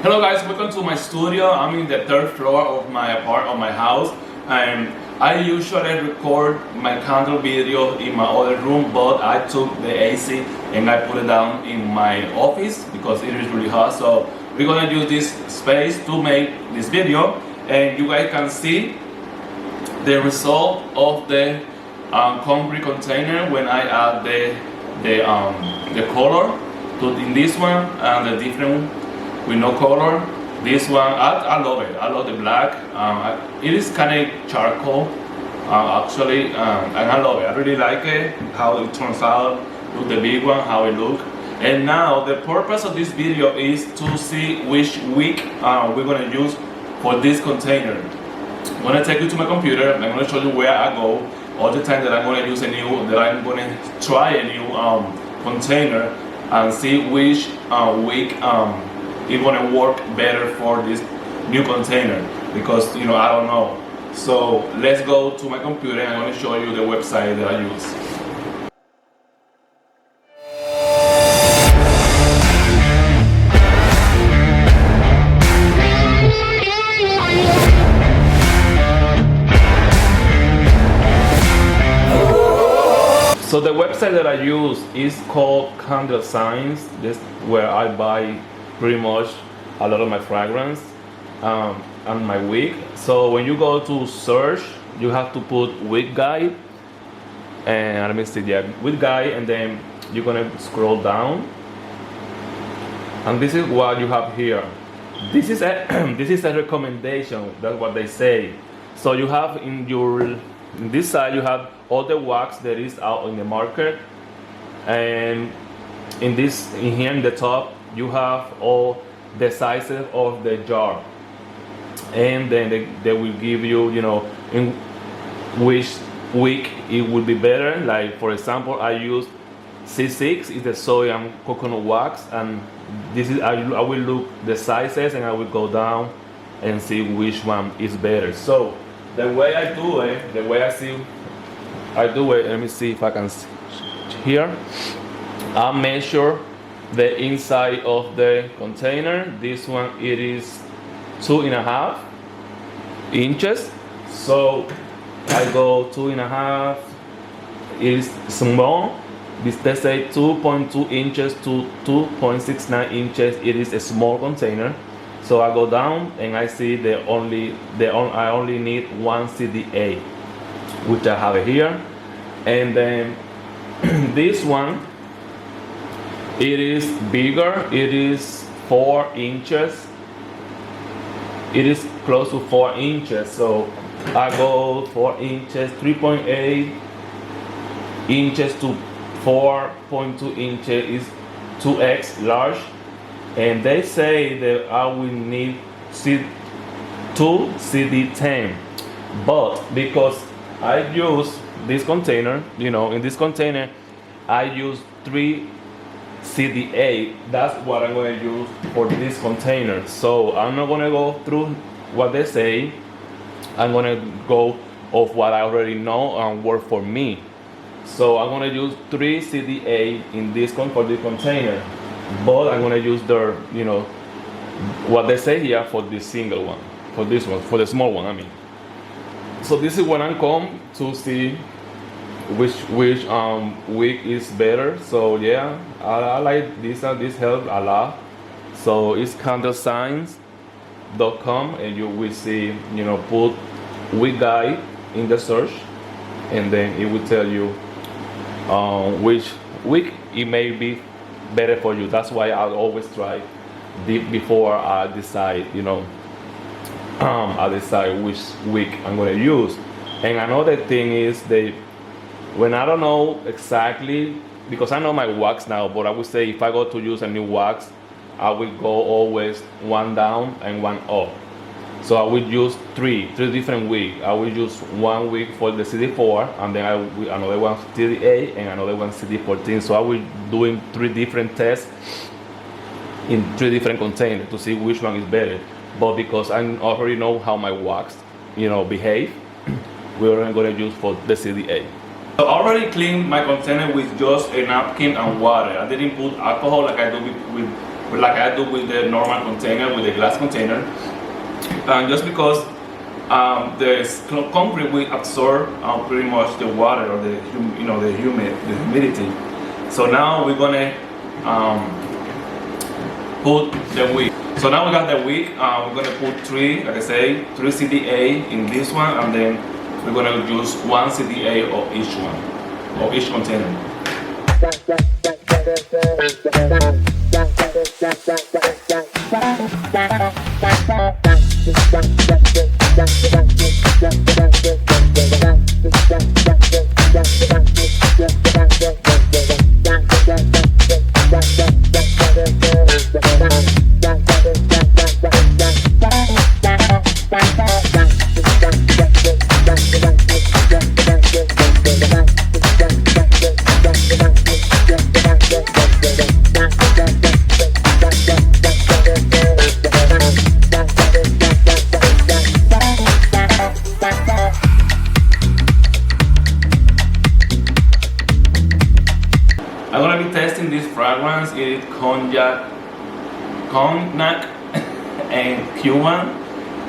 Hello guys, welcome to my studio. I'm in the third floor of my house, and I usually record my candle video in my other room, but I took the AC and I put it down in my office because it is really hot. So we're gonna use this space to make this video, and you guys can see the result of the concrete container when I add the color to in this one and the different with no color. This one, I love it. I love the black. It is kind of charcoal, actually, and I love it. I really like it, how it turns out. Look, the big one, how it look. And now the purpose of this video is to see which wick we're gonna use for this container. I'm gonna take you to my computer. I'm gonna show you where I go all the time that I'm gonna use I'm gonna try a new container and see which wick it's gonna work better for this new container, because I don't know. So let's go to my computer and I'm gonna show you the website that I use. So the website that I use is called Candle Signs. This is where I buy pretty much a lot of my fragrance and my wick. So when you go to search, you have to put wick guide, and let me see, yeah, wick guide, and then you're gonna scroll down, and this is what you have here. This is a this is a recommendation. That's what they say. So you have in this side you have all the wax that is out in the market, and in here in the top you have all the sizes of the jar, and then they will give you, in which wick it would be better. Like for example, I use C6, is the soy and coconut wax, and this is I will look the sizes and I will go down and see which one is better. So the way I do it, let me see if I can see here. I measure the inside of the container. This one, it is 2.5 inches. So I go 2.5 is small. They say 2.2 inches to 2.69 inches. It is a small container. So I go down and I see I only need one CDA, which I have it here. And then this one, it is bigger. It is 4 inches. It is close to 4 inches. So I go 4 inches, 3.8 inches to 4.2 inches is 2x large. And they say that I will need 2 CD10. But because I use this container, in this container, I use 3 CDA. That's what I'm going to use for this container. So I'm not going to go through what they say. I'm going to go off what I already know and work for me. So I'm going to use 3 CDA for this container, but I'm going to use what they say here for this single one, for this one, for the small one, I mean. So this is when I come to see which wick is better. So yeah, I like this, and this helps a lot. So it's candlesigns.com, and you will see, put wick guide in the search, and then it will tell you which wick it may be better for you. That's why I always try deep before I decide, I decide which wick I'm going to use. And another thing is when I don't know exactly, because I know my wax now, but I would say if I go to use a new wax, I will go always one down and one up. So I will use three different wicks. I will use one wick for the CD4, and then another one CD8 and another one CD14. So I will doing 3 different tests in 3 different containers to see which one is better. But because I already know how my wax, behave, we're only going to use for the CD8. I already cleaned my container with just a napkin and water. I didn't put alcohol like I do with like I do with the normal container, with the glass container. And just because the concrete will absorb pretty much the water or the humidity. So now we're gonna put the wick. So now we got the wick. We're gonna put three, like I say, 3 CDA in this one, and then we're gonna use 1 CDA of each one, of each container. I'm gonna be testing this fragrance. It is cognac and Cuban.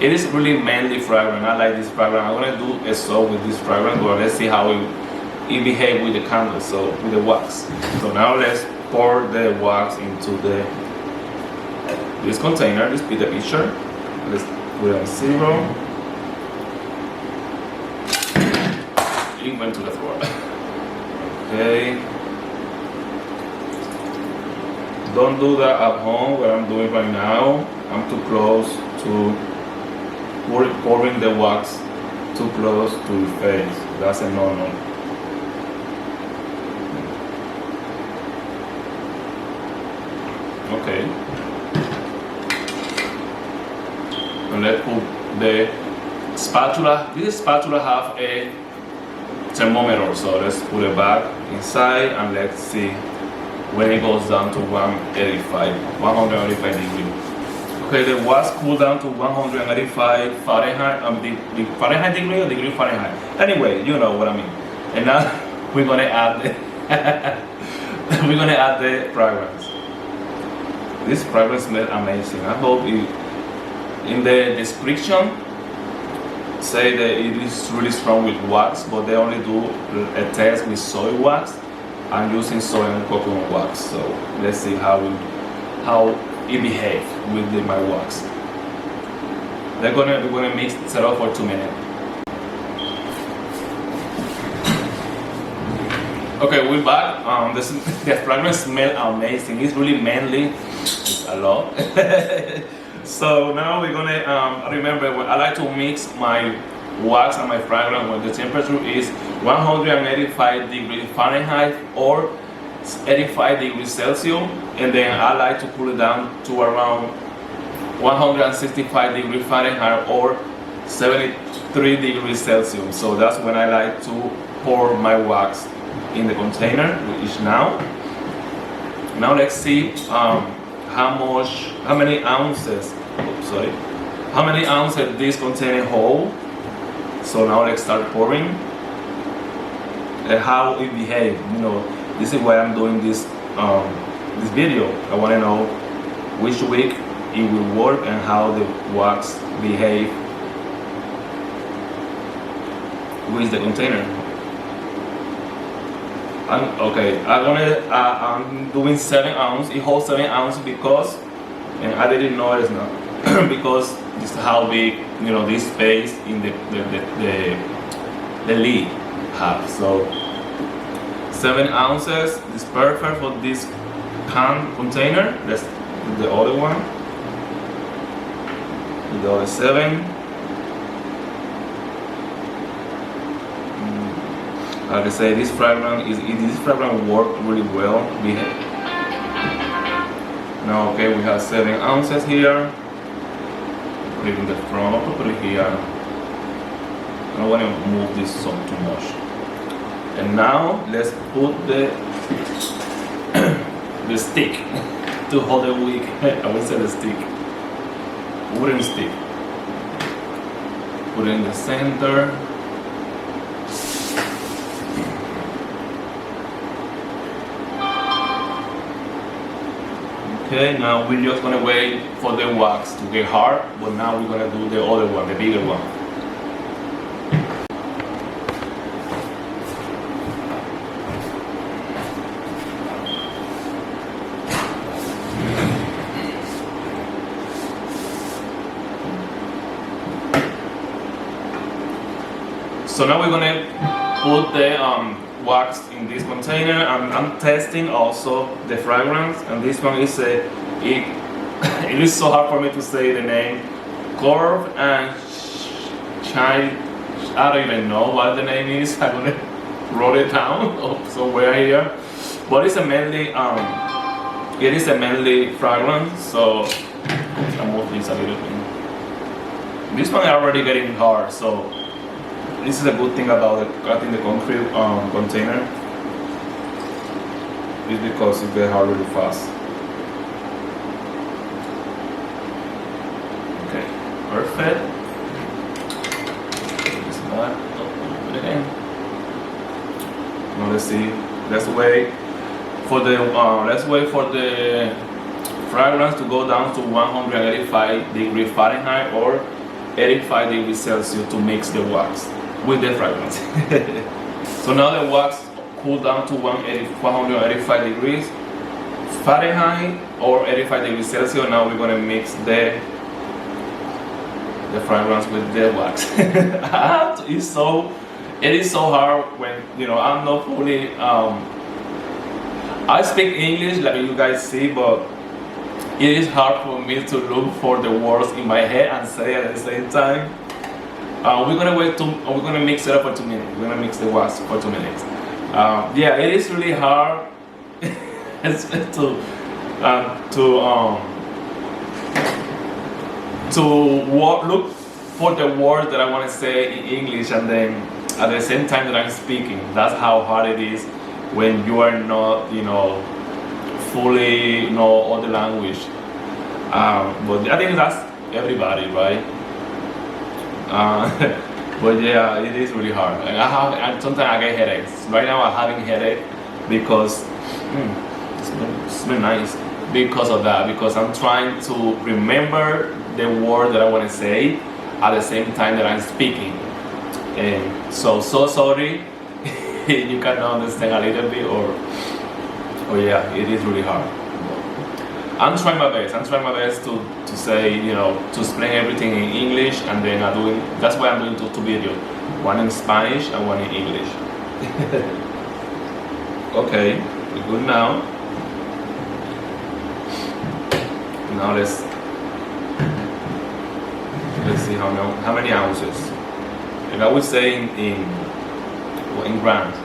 It is really manly fragrance. I like this fragrance. I'm gonna do a soap with this fragrance, but let's see how it behaves with the candle, so with the wax. So now let's pour the wax into this container. Let's put the picture. Let's put it on 0. It went to the floor. Okay. Don't do that at home, what I'm doing right now. I'm too close to pouring the wax too close to your face. That's a no-no. Okay. And let's put the spatula. This spatula have a thermometer, so let's put it back inside and let's see when it goes down to 185 degrees. Okay, the wax cooled down to 185 Fahrenheit, the Fahrenheit degree or degree Fahrenheit. Anyway, you know what I mean. And now we're gonna add the fragrance. This fragrance smells amazing. I hope in the description say that it is really strong with wax, but they only do a test with soy wax. I'm using soy and coconut wax, so let's see how it behaves with my wax. We're gonna mix it up for 2 minutes. Okay, we're back. The fragrance smells amazing. It's really manly. It's a lot. So now we're gonna remember. I like to mix my wax and my fragrance when the temperature is 185 degrees Fahrenheit or 85 degrees Celsius, and then I like to cool it down to around 165 degrees Fahrenheit or 73 degrees Celsius. So that's when I like to pour my wax in the container, which is now. Now let's see how many ounces this container hold. So now let's start pouring and how it behaves. You know, this is why I'm doing this video. I want to know which week it will work and how the wax behave with the container. I'm doing 7 ounces. It holds 7 ounces because, and I didn't know it's not because this is how big, you know, this space in the lid have. So 7 ounces is perfect for this container. Let's do the other one. The other 7. Like I say, this fragrance worked really well. Now, okay, we have 7 ounces here. Put it in the front, put it here. I don't want to move this so too much. And now let's put the the stick to hold the wick. I would say the stick, wooden stick. Put it in the center. Okay, now we're just gonna wait for the wax to get hard, but now we're gonna do the other one, the bigger one. So now we're gonna put the wax in this container, and I'm testing also the fragrance. And this one is it is so hard for me to say the name. Curve and Chai. I don't even know what the name is. I'm gonna write it down somewhere here. But it's a mainly it is a mainly fragrance. So I'll move this a little bit. This one is already getting hard, so. This is a good thing about cutting the concrete container, is because it gets hard really fast. Okay, perfect. This back. Oh, put it in. Now let's see. Let's wait for the fragrance to go down to 185 degrees Fahrenheit or 85 degrees Celsius to mix the wax with the fragrance. So now the wax cooled down to 185 degrees Fahrenheit or 85 degrees Celsius. Now we're gonna mix the fragrance with the wax. It is so hard when I'm not fully. I speak English like you guys see, but it is hard for me to look for the words in my head and say at the same time. We're gonna mix it up for 2 minutes. We're gonna mix the wax for 2 minutes. Yeah, it is really hard to look for the word that I want to say in English, and then at the same time that I'm speaking. That's how hard it is when you are not, fully know all the language. But I think that's everybody, right? But yeah, it is really hard, and sometimes I get headaches. Right now I'm having headache because it's been nice because of that. Because I'm trying to remember the word that I want to say at the same time that I'm speaking. And so sorry you cannot understand a little bit, or yeah, it is really hard. I'm trying my best. I'm trying my best to say, to explain everything in English, and then that's why I'm doing two videos, one in Spanish and one in English. Okay, we're good now. Now let's see how many ounces. And I would say in grams.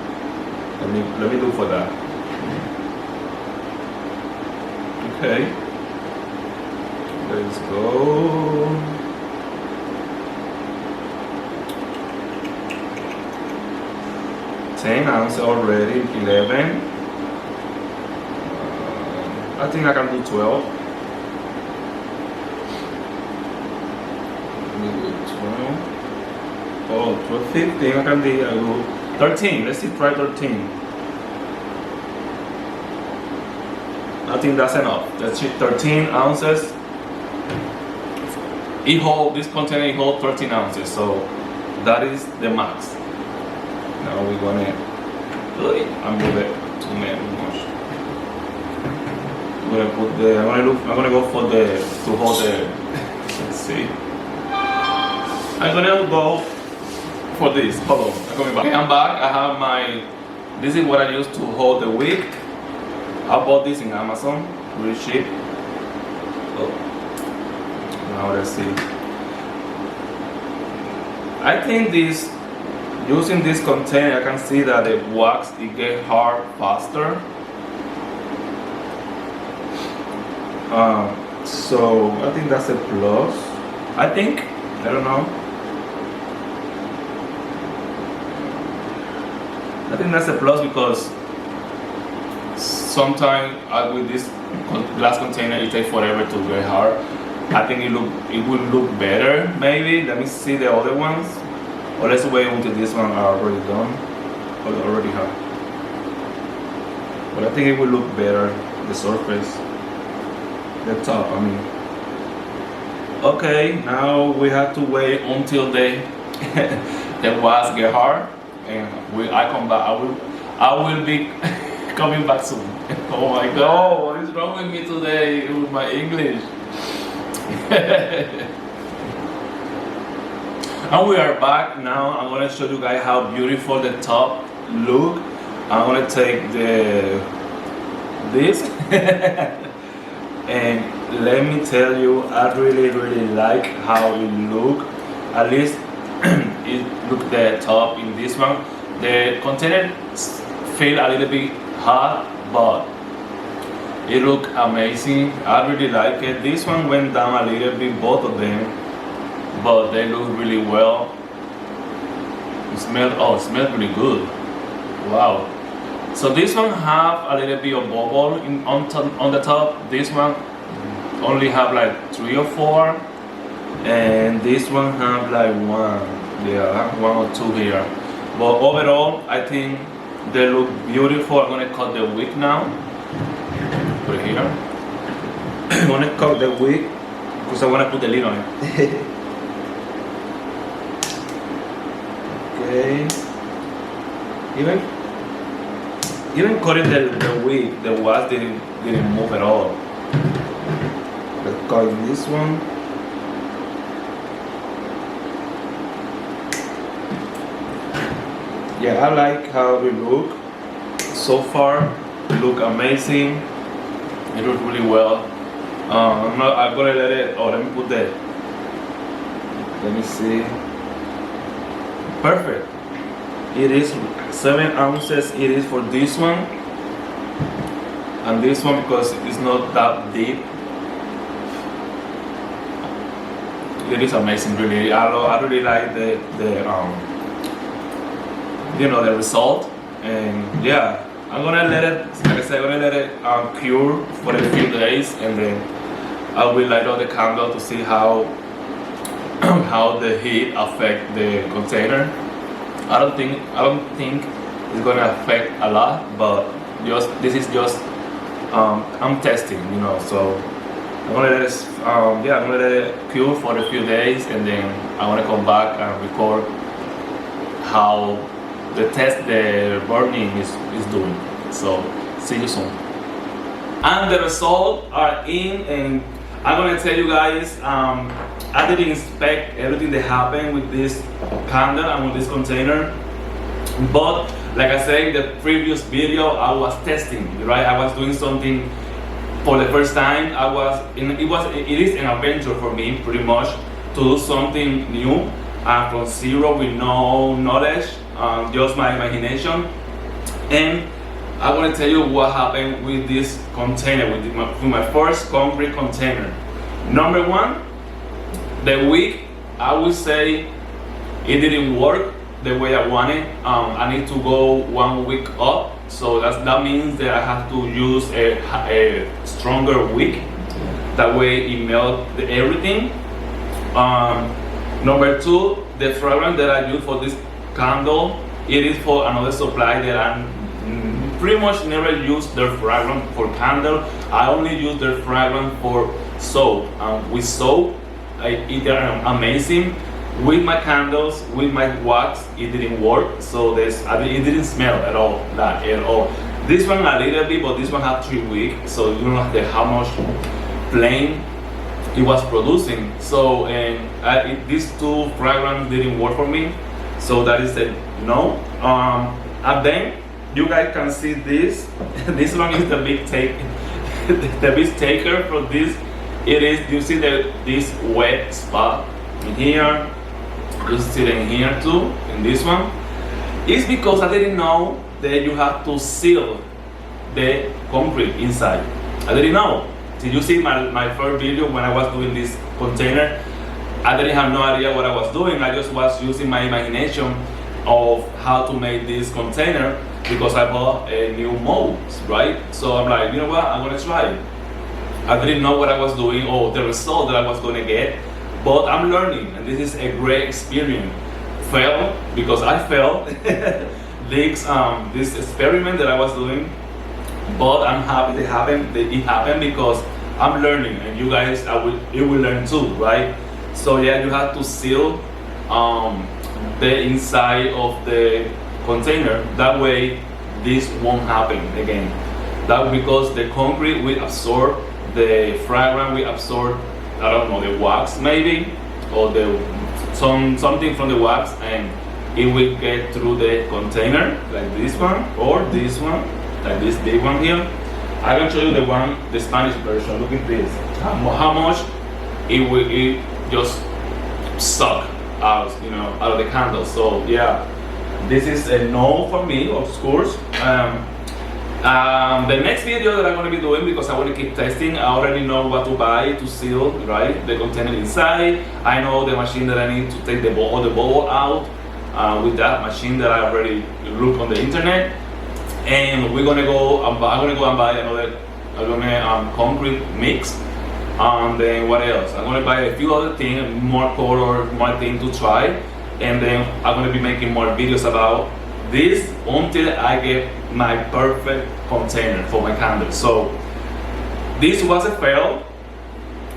Let me look for that. Okay, let's go. $10 ounces already, 11. I think I can do 12. Let me do 12. Oh, 12, 15. I can do 13. Let's see, try 13. I think that's enough. That's it, 13 ounces. This container holds 13 ounces, so that is the max. Now we're gonna move it too much. I'm gonna go for to hold the. Let's see. I'm gonna go for this. Hold on, I'm coming back. Okay, I'm back. I have this is what I use to hold the wick. I bought this in Amazon, really cheap. Oh. Now let's see. I think using this container, I can see that the wax, it gets hard faster. So I think that's a plus. I don't know. I think that's a plus because sometimes with this glass container it takes forever to get hard. I think it will look better maybe. Let me see the other ones. Or let's wait until this one are already done. Or already hard. But I think it will look better, the surface. the top, I mean. Okay, now we have to wait until the the wax get hard, and I come back. I will be coming back soon. Oh my God, what is wrong with me today with my English? And we are back now. I'm gonna show you guys how beautiful the top look. I'm gonna take this and let me tell you, I really like how it look. At least it look the top in this one. The container feel a little bit hot, but it look amazing. I really like it. This one went down a little bit, both of them, but they look really well. It smells really good. Wow. So this one have a little bit of bubble on the top. This one only have like 3 or 4, and this one have like 1. Yeah, 1 or 2 here. But overall, I think they look beautiful. I'm gonna cut the wick now. Put it here. I'm gonna cut the wick because I wanna put the lid on it. Okay. Even cutting the wick, the wax didn't move at all. Let's cut this one. Yeah, I like how it look. So far, it look amazing. It look really well. I'm gonna let it. Oh, let me put that. Let me see. Perfect. It is 7 ounces. It is for this one, and this one because it's not that deep. It is amazing, really. I really like the the result, and yeah, I'm gonna let it. Like I said, I'm gonna let it cure for a few days, and then I will light up the candle to see how the heat affect the container. I don't think it's gonna affect a lot, but this is just I'm testing, you know. So I'm gonna let it I'm gonna let it cure for a few days, and then I wanna come back and record how the burning is doing. So see you soon. And the results are in, and I'm gonna tell you guys, I didn't expect everything that happened with this candle and with this container, but like I said in the previous video, I was testing, right? I was doing something for the first time. It is an adventure for me, pretty much, to do something new from zero with no knowledge, just my imagination. And I want to tell you what happened with this container, with my first concrete container. Number 1, the wick, I would say it didn't work the way I wanted. I need to go 1 wick up, so that means that I have to use a stronger wick. That way it melts everything. Number 2, the fragrance that I use for this candle, it is for another supply that I pretty much never use their fragrance for candle. I only use their fragrance for soap. With soap, they're amazing. With my candles, with my wax, it didn't work. So it didn't smell at all. This one a little bit, but this one had 3 wicks, so you know how much flame it was producing. So these 2 fragrance didn't work for me. So that is a no. And then you guys can see this. This one is the big the big taker for this. It is, you see this wet spot in here. You see it in here too, in this one. It's because I didn't know that you have to seal the concrete inside. I didn't know. Did you see my first video when I was doing this container? I didn't have no idea what I was doing. I just was using my imagination of how to make this container because I bought a new molds, right? So I'm like, you know what, I'm gonna try it. I didn't know what I was doing or the result that I was gonna get, but I'm learning, and this is a great experience. Fail because I failed this experiment that I was doing, but I'm happy it happened because I'm learning, and you guys, you will learn too, right? So yeah, you have to seal the inside of the container. That way, this won't happen again. That because the concrete will absorb the fragrance, will absorb, I don't know, the wax maybe, or the something from the wax, and it will get through the container like this one or this one, like this big one here. I can show you the Spanish version. Look at this. How much it just suck out, out of the candle. So yeah, this is a no for me, of course. The next video that I'm going to be doing, because I want to keep testing, I already know what to buy to seal, right, the container inside. I know the machine that I need to take the bubble out with that machine that I already looked on the internet. And we're gonna go. I'm gonna go and buy another concrete mix. And then what else? I'm gonna buy a few other things, more color, more things to try. And then I'm gonna be making more videos about this until I get my perfect container for my candles. So this was a fail,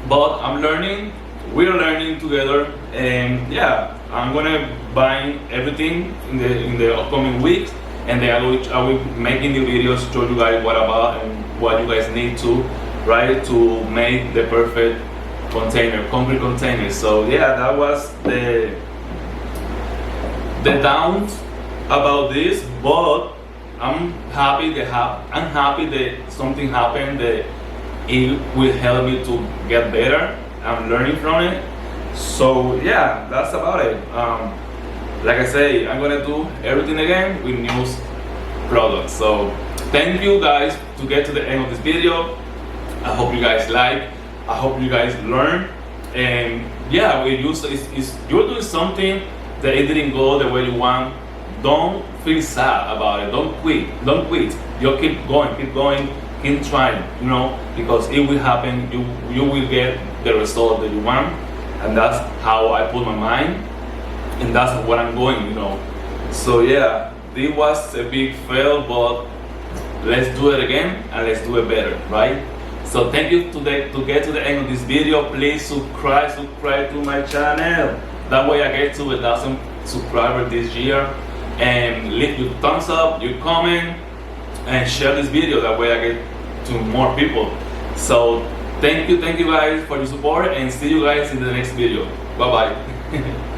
but I'm learning. We're learning together, and yeah, I'm gonna buy everything in the upcoming weeks. And then I will making new videos, show you guys what about and what you guys need to, right, to make the perfect container, concrete container. So yeah, that was the downs about this, but I'm happy that something happened that it will help me to get better. I'm learning from it. So yeah, that's about it. Like I say, I'm gonna do everything again with new products. So thank you guys to get to the end of this video. I hope you guys like. I hope you guys learn. And yeah, when you're doing something that it didn't go the way you want, don't feel sad about it. Don't quit. You keep going, keep trying. Because it will happen. You will get the result that you want, and that's how I put my mind. And that's what I'm going, So yeah, this was a big fail, but let's do it again and let's do it better, right? So thank you to get to the end of this video. Please subscribe to my channel. That way I get to 1,000 subscribers this year. And leave your thumbs up, your comment, and share this video. That way I get to more people. So thank you guys for your support, and see you guys in the next video. Bye bye.